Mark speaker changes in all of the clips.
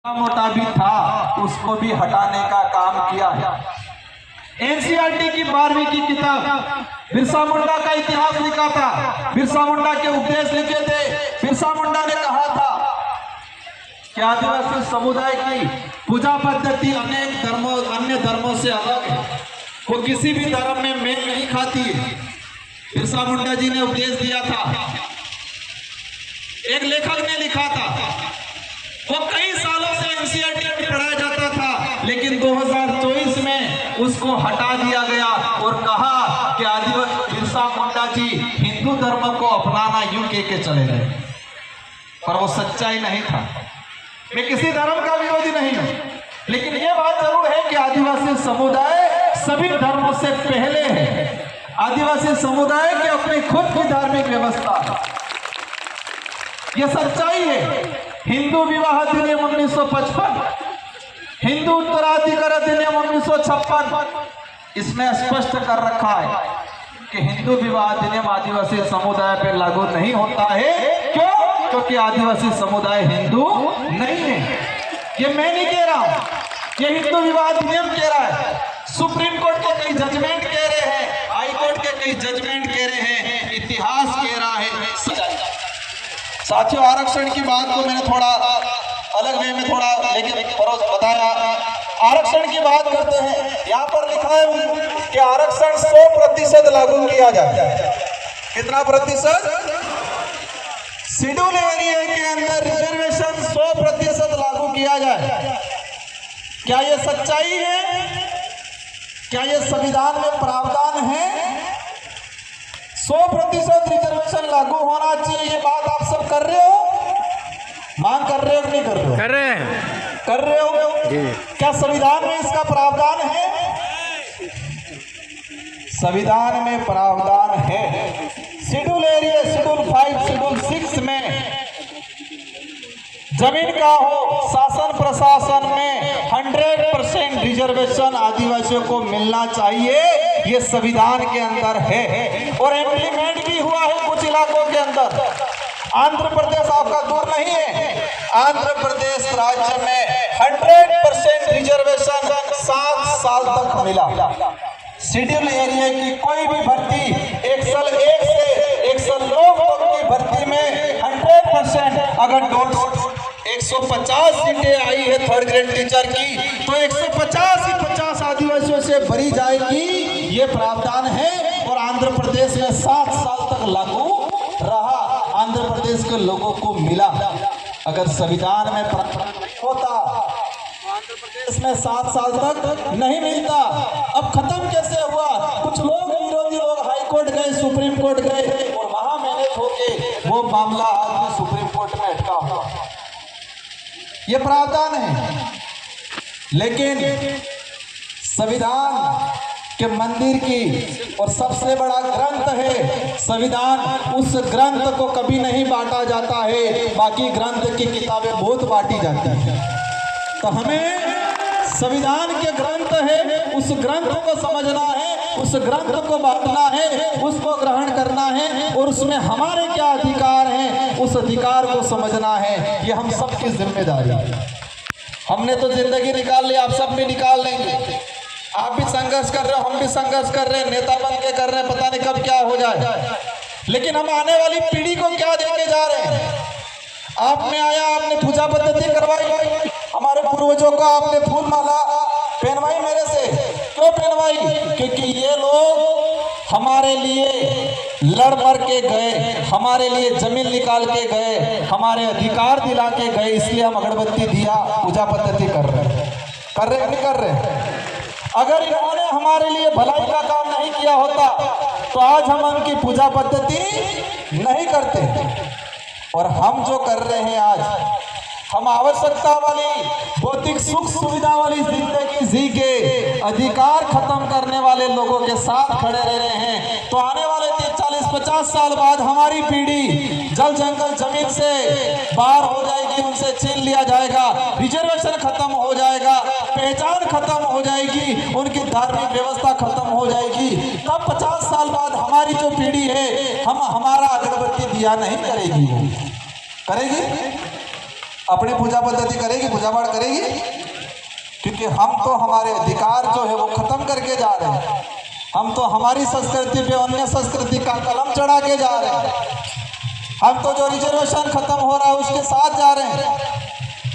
Speaker 1: मोटा भी था उसको भी हटाने का काम किया है। एनसीईआरटी की 12वीं की किताब बिरसा मुंडा का इतिहास लिखा था, बिरसा मुंडा के उपदेश लिखे थे। बिरसा मुंडा ने कहा था कि आदिवासी समुदाय की पूजा पद्धति अन्य धर्मों से अलग है, वो किसी भी धर्म में मेल नहीं खाती है। बिरसा मुंडा जी ने उपदेश दिया था। एक लेखक ने लिखा था, वो कई सालों से एनसीईआरटी में पढ़ाया जाता था, लेकिन 2024 में उसको हटा दिया गया और कहा कि आदिवासी बिरसा मुंडा जी हिंदू धर्म को अपनाना यूं के चले गए। पर वो सच्चाई नहीं था। मैं किसी धर्म का विरोधी नहीं हूं, लेकिन ये बात जरूर है कि आदिवासी समुदाय सभी धर्मों से पहले है। आदिवासी समुदाय की अपनी खुद की धार्मिक व्यवस्था है, यह सच्चाई है। हिंदू विवाह अधिनियम 1955, हिंदू उत्तराधिकार अधिनियम 1956, इसमें स्पष्ट कर रखा है कि हिंदू विवाह अधिनियम आदिवासी समुदाय पर लागू नहीं होता है। क्यों? क्योंकि आदिवासी समुदाय हिंदू नहीं है। ये मैं नहीं कह रहा हूं, ये हिंदू विवाह अधिनियम कह रहा है। सुप्रीम कोर्ट के कई जजमेंट कह रहे हैं, हाई कोर्ट के कई जजमेंट कह रहे हैं, इतिहास कह रहा है। साथियों, आरक्षण की बात को मैंने थोड़ा अलग वे में लेकिन बताया। आरक्षण की बात करते हैं, यहाँ पर लिखा है कि आरक्षण 100% लागू किया जाए। कितना प्रतिशत? शेड्यूल एरिया के अंदर रिजर्वेशन 100% लागू किया जाए। क्या यह सच्चाई है? क्या यह संविधान में प्रावधान है? 100% रिजर्वेशन लागू होना चाहिए, ये बात आप सब कर रहे हो? मांग कर रहे हो कि नहीं कर रहे हो?
Speaker 2: कर रहे हैं।
Speaker 1: कर रहे हो जी। क्या संविधान में इसका प्रावधान है? संविधान में प्रावधान है। शेड्यूल एरिया, शेड्यूल 5, शेड्यूल 6 में जमीन का हो, शासन प्रशासन में 100% रिजर्वेशन आदिवासियों को मिलना चाहिए, ये संविधान के अंदर है और इम्प्लीमेंट भी हुआ है कुछ इलाकों के अंदर। आंध्र प्रदेश आपका दूर नहीं है, आंध्र प्रदेश राज्य में 100% रिजर्वेशन 7 साल तक मिला। शेड्यूल एरिया की कोई भी भर्ती एक्सल 1 से एक्सल 9 की भर्ती में 100% अगर 150 सीटें आई है थर्ड ग्रेड टीचर की, तो 150 ही 50 आदिवासियों से भरी जाएगी, ये प्रावधान है। और आंध्र प्रदेश में 7 साल तक लागू रहा, आंध्र प्रदेश के लोगों को मिला। अगर संविधान में होता आंध्र प्रदेश में 7 साल तक नहीं मिलता। अब खत्म कैसे हुआ? कुछ लोग, विरोधी लोग हाई कोर्ट गए, सुप्रीम कोर्ट गए और वहां मैनेज होके वो मामला आज भी सुप्रीम कोर्ट में अटका हुआ। ये प्रावधान है, लेकिन संविधान के मंदिर की और सबसे बड़ा ग्रंथ है संविधान, उस ग्रंथ को कभी नहीं बांटा जाता है। बाकी ग्रंथ की किताबें बहुत बांटी जाती हैं। तो हमें संविधान के ग्रंथ है, उस ग्रंथ को समझना है, उस ग्रंथ को बांटना है, उसको ग्रहण करना है और उसमें हमारे क्या अधिकार हैं, उस अधिकार को समझना है। ये हम सबकी जिम्मेदारी है। हमने तो जिंदगी निकाल ली, आप सब भी निकाल लेंगे। आप भी संघर्ष कर रहे हो, हम भी संघर्ष कर रहे हैं, नेता बन के कर रहे हैं, पता नहीं कब क्या हो जाए। लेकिन हम आने वाली पीढ़ी को क्या देने जा रहे हैं? आप में आया, आपने पूजा पद्धति करवाई, हमारे पूर्वजों को आपने फूल माला पहनवाई मेरे से। क्यों पहनवाई? क्योंकि ये लोग हमारे लिए लड़ मर के गए, हमारे लिए जमीन निकाल के गए, हमारे अधिकार दिला के गए, इसलिए हम अगरबत्ती दिया पूजा पद्धति कर रहे हैं। कर रहे नहीं कर रहे? अगर इन्होंने हमारे लिए भलाई का काम नहीं किया होता तो आज हम उनकी पूजा पद्धति नहीं करते। और हम जो कर रहे हैं आज, हम आवश्यकता वाली भौतिक सुख सुविधा वाली जिंदगी जी के अधिकार खत्म करने वाले लोगों के साथ खड़े रह रहे हैं। तो आने वाले 40-50 साल बाद हमारी पीढ़ी जल जंगल जमीन से बाहर हो जाएगी, उनसे छीन लिया जाएगा, रिजर्वेशन खत्म हो जाएगा, पहचान खत्म हो जाएगी, उनकी धार्मिक व्यवस्था खत्म हो जाएगी। तब 50 साल बाद हमारी जो पीढ़ी है, हमारा अगरबत्ती दिया नहीं करेगी, करेगी? अपनी पूजा पद्धति करेगी, पूजा पाठ करेगी, क्योंकि हम तो हमारे अधिकार जो है वो खत्म करके जा रहे हैं। हम तो हमारी संस्कृति पे अन्य संस्कृति का कलम चढ़ा के जा रहे हैं। हम तो जो रिजर्वेशन खत्म हो रहा है उसके साथ जा रहे हैं।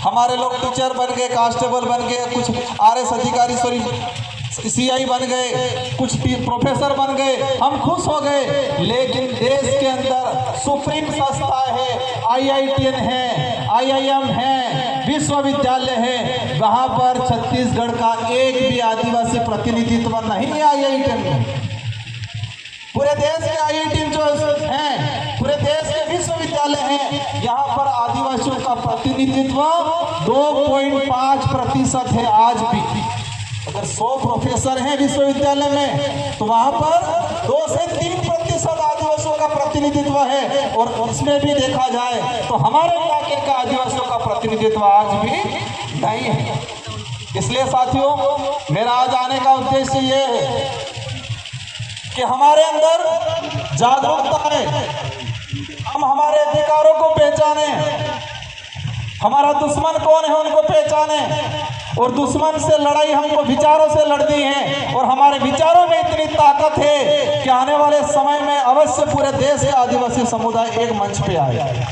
Speaker 1: हमारे लोग टीचर बन गए, कांस्टेबल बन गए, कुछ आरएस अधिकारी सीआई बन गए, कुछ प्रोफेसर बन गए, हम खुश हो गए। लेकिन देश के अंदर सुप्रीम संस्था है, IITN है, IIM है, विश्वविद्यालय है, वहां पर छत्तीसगढ़ का एक भी आदिवासी प्रतिनिधित्व नहीं है IITN में। पूरे देश के IITN जो हैं, पूरे देश के विश्वविद्यालय हैं, यहाँ पर आदिवासियों का प्रतिनिधित्व 2.5% है आज भी। अगर 100 प्रोफेसर हैं विश्वविद्यालय में तो वहाँ पर 2 से 3% आदिवासियों का प्रतिनिधित्व है। और उसमें भी देखा जाए तो हमारे इलाके का आदिवासियों का प्रतिनिधित्व आज भी नहीं है। इसलिए साथियों, मेरा आज आने का उद्देश्य ये है कि हमारे अंदर जागरूकता है, हम हमारे अधिकारों को पहचाने, हमारा दुश्मन कौन है उनको पहचाने, और दुश्मन से लड़ाई हमको विचारों से लड़नी है। और हमारे विचारों में इतनी ताकत है कि आने वाले समय में अवश्य पूरे देश के आदिवासी समुदाय एक मंच पे आए।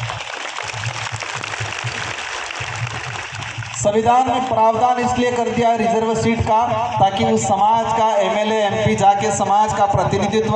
Speaker 1: संविधान में प्रावधान इसलिए कर दिया है रिजर्व सीट का, ताकि उस समाज का MLA MP जाके समाज का प्रतिनिधित्व